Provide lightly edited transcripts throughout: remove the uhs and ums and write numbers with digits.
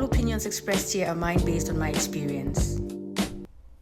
opinions expressed here are mine based on my experience.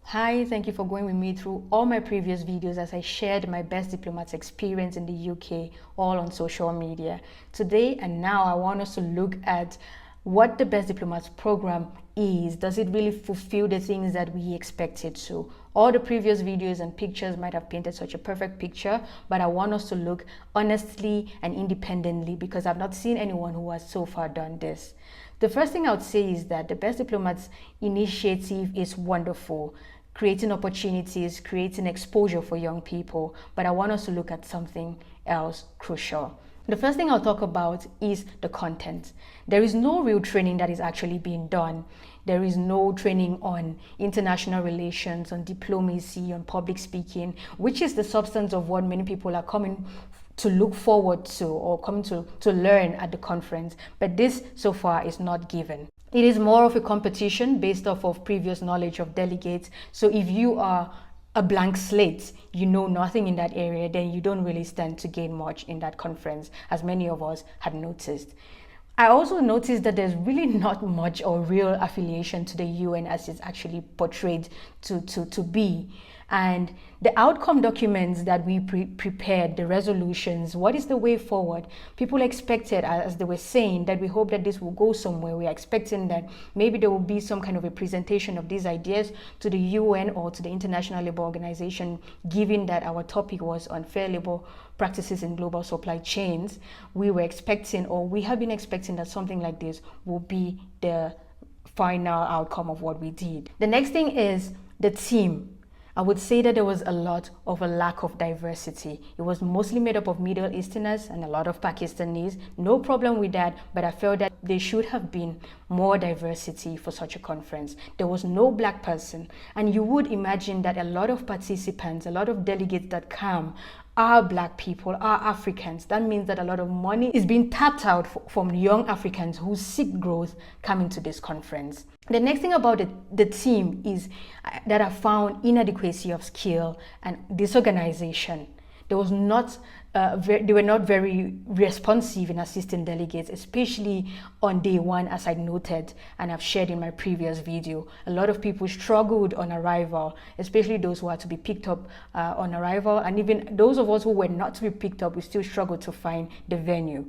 Hi, thank you for going with me through all my previous videos as I shared my best diplomats experience in the UK, all on social media. Today and now I want us to look at what the Best Diplomats program is. Does it really fulfill the things that we expect it to? All the previous videos and pictures might have painted such a perfect picture, but I want us to look honestly and independently because I've not seen anyone who has so far done this. The first thing I would say is that the Best Diplomats initiative is wonderful, creating opportunities, creating exposure for young people, but I want us to look at something else crucial. The first thing I'll talk about is the content. There is no real training that is actually being done. There is no training on international relations, on diplomacy, on public speaking, which is the substance of what many people are coming to look forward to or coming to learn at the conference. But this so far is not given. It is more of a competition based off of previous knowledge of delegates. So if you are a blank slate, you know nothing in that area, then you don't really stand to gain much in that conference, as many of us had noticed. I also noticed that there's really not much or real affiliation to the UN as it's actually portrayed to be. And the outcome documents that we prepared, the resolutions, what is the way forward? People expected, as they were saying, that we hope that this will go somewhere. We are expecting that maybe there will be some kind of a presentation of these ideas to the UN or to the International Labour Organization, given that our topic was on fair labor practices in global supply chains. We were expecting, or we have been expecting, that something like this will be the final outcome of what we did. The next thing is the team. I would say that there was a lot of a lack of diversity. It was mostly made up of Middle Easterners and a lot of Pakistanis. No problem with that, but I felt that there should have been more diversity for such a conference. There was no black person, and you would imagine that a lot of participants, a lot of delegates that come are black people, are Africans. That means that a lot of money is being tapped out from young Africans who seek growth coming to this conference. The next thing about the team is that I found inadequacy of skill and disorganization. There was not, they were not very responsive in assisting delegates, especially on day one, as I noted and I've shared in my previous video. A lot of people struggled on arrival, especially those who had to be picked up on arrival, and even those of us who were not to be picked up, we still struggled to find the venue.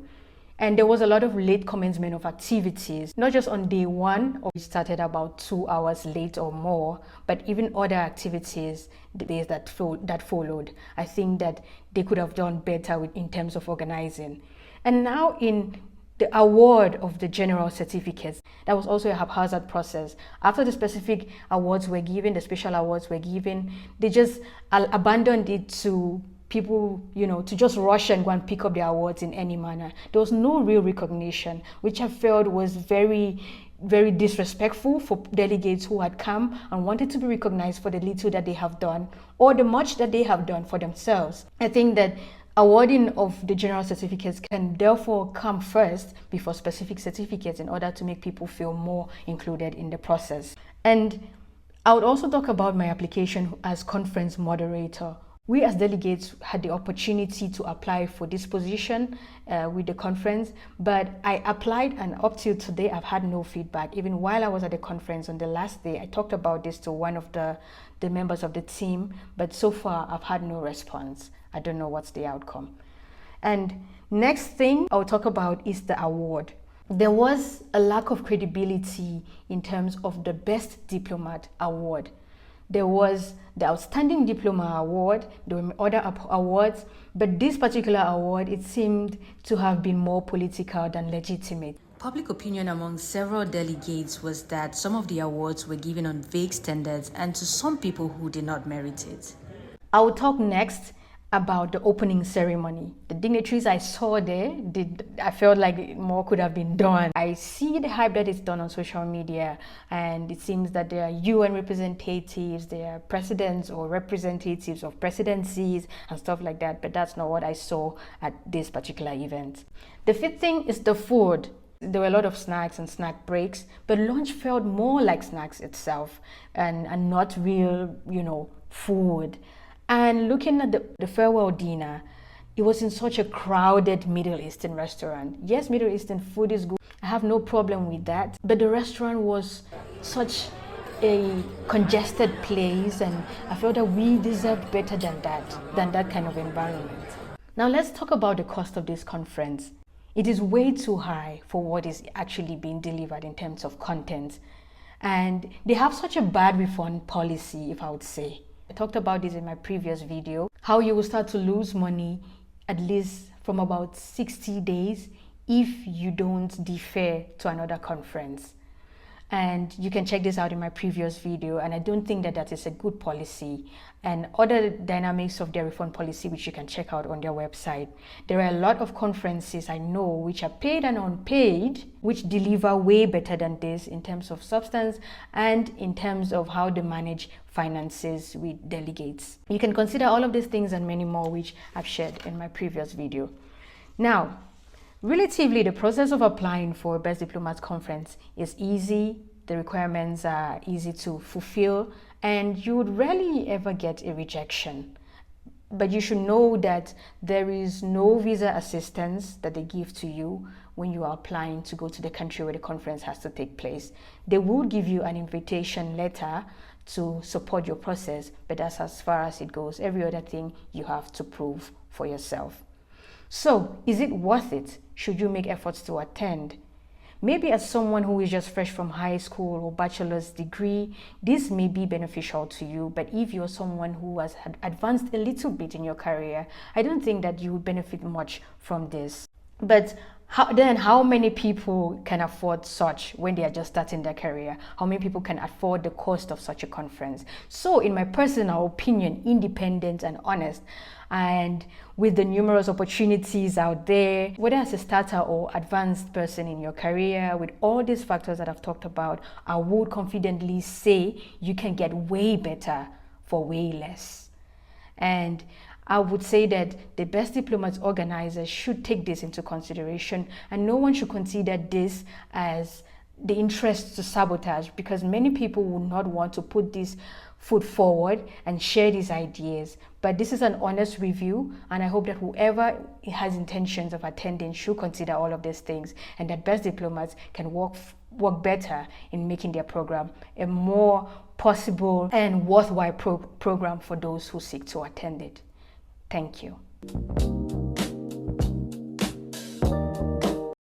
And there was a lot of late commencement of activities, not just on day one, or we started about 2 hours late or more, but even other activities, the days that followed. I think that they could have done better in terms of organizing. And now in the award of the general certificates, that was also a haphazard process. After the specific awards were given, the special awards were given, they just abandoned it to people, to just rush and go and pick up their awards in any manner. There was no real recognition, which I felt was very, very disrespectful for delegates who had come and wanted to be recognized for the little that they have done or the much that they have done for themselves. I think that awarding of the general certificates can therefore come first before specific certificates in order to make people feel more included in the process. And I would also talk about my application as conference moderator. We as delegates had the opportunity to apply for this position with the conference, but I applied and up till today I've had no feedback. Even while I was at the conference on the last day, I talked about this to one of the members of the team, but so far I've had no response. I don't know what's the outcome. And next thing I'll talk about is the award. There was a lack of credibility in terms of the Best Diplomat Award. There was the Outstanding Diploma Award, there were other awards, but this particular award, it seemed to have been more political than legitimate. Public opinion among several delegates was that some of the awards were given on vague standards and to some people who did not merit it. I will talk next about the opening ceremony. The dignitaries I saw there, I felt like more could have been done. I see the hype that is done on social media, and it seems that there are UN representatives, there are presidents or representatives of presidencies and stuff like that, but that's not what I saw at this particular event. The fifth thing is the food. There were a lot of snacks and snack breaks, but lunch felt more like snacks itself and not real, food. And looking at the farewell dinner, It was in such a crowded Middle Eastern restaurant. Yes, Middle Eastern food is good. I have no problem with that. But the restaurant was such a congested place, and I felt that we deserved better than that kind of environment. Now let's talk about the cost of this conference. It is way too high for what is actually being delivered in terms of content. And they have such a bad refund policy, if I would say. I talked about this in my previous video, how you will start to lose money at least from about 60 days if you don't defer to another conference. And you can check this out in my previous video, and I don't think that is a good policy, and other dynamics of their refund policy which you can check out on their website. There are a lot of conferences I know which are paid and unpaid which deliver way better than this in terms of substance and in terms of how they manage finances with delegates. You can consider all of these things and many more which I've shared in my previous video. Now, relatively, the process of applying for a Best Diplomats Conference is easy. The requirements are easy to fulfill, and you would rarely ever get a rejection. But you should know that there is no visa assistance that they give to you when you are applying to go to the country where the conference has to take place. They will give you an invitation letter to support your process, but that's as far as it goes. Every other thing you have to prove for yourself. So, is it worth it? Should you make efforts to attend? Maybe as someone who is just fresh from high school or bachelor's degree, this may be beneficial to you. But if you're someone who has advanced a little bit in your career, I don't think that you would benefit much from this. But how many people can afford such when they are just starting their career? How many people can afford the cost of such a conference? So in my personal opinion, independent and honest, and with the numerous opportunities out there, whether as a starter or advanced person in your career, with all these factors that I've talked about, I would confidently say you can get way better for way less. And I would say that the Best Diplomats organizers should take this into consideration, and no one should consider this as the interest to sabotage, because many people would not want to put this foot forward and share these ideas. But this is an honest review, and I hope that whoever has intentions of attending should consider all of these things, and that Best Diplomats can work better in making their program a more possible and worthwhile program for those who seek to attend it. Thank you.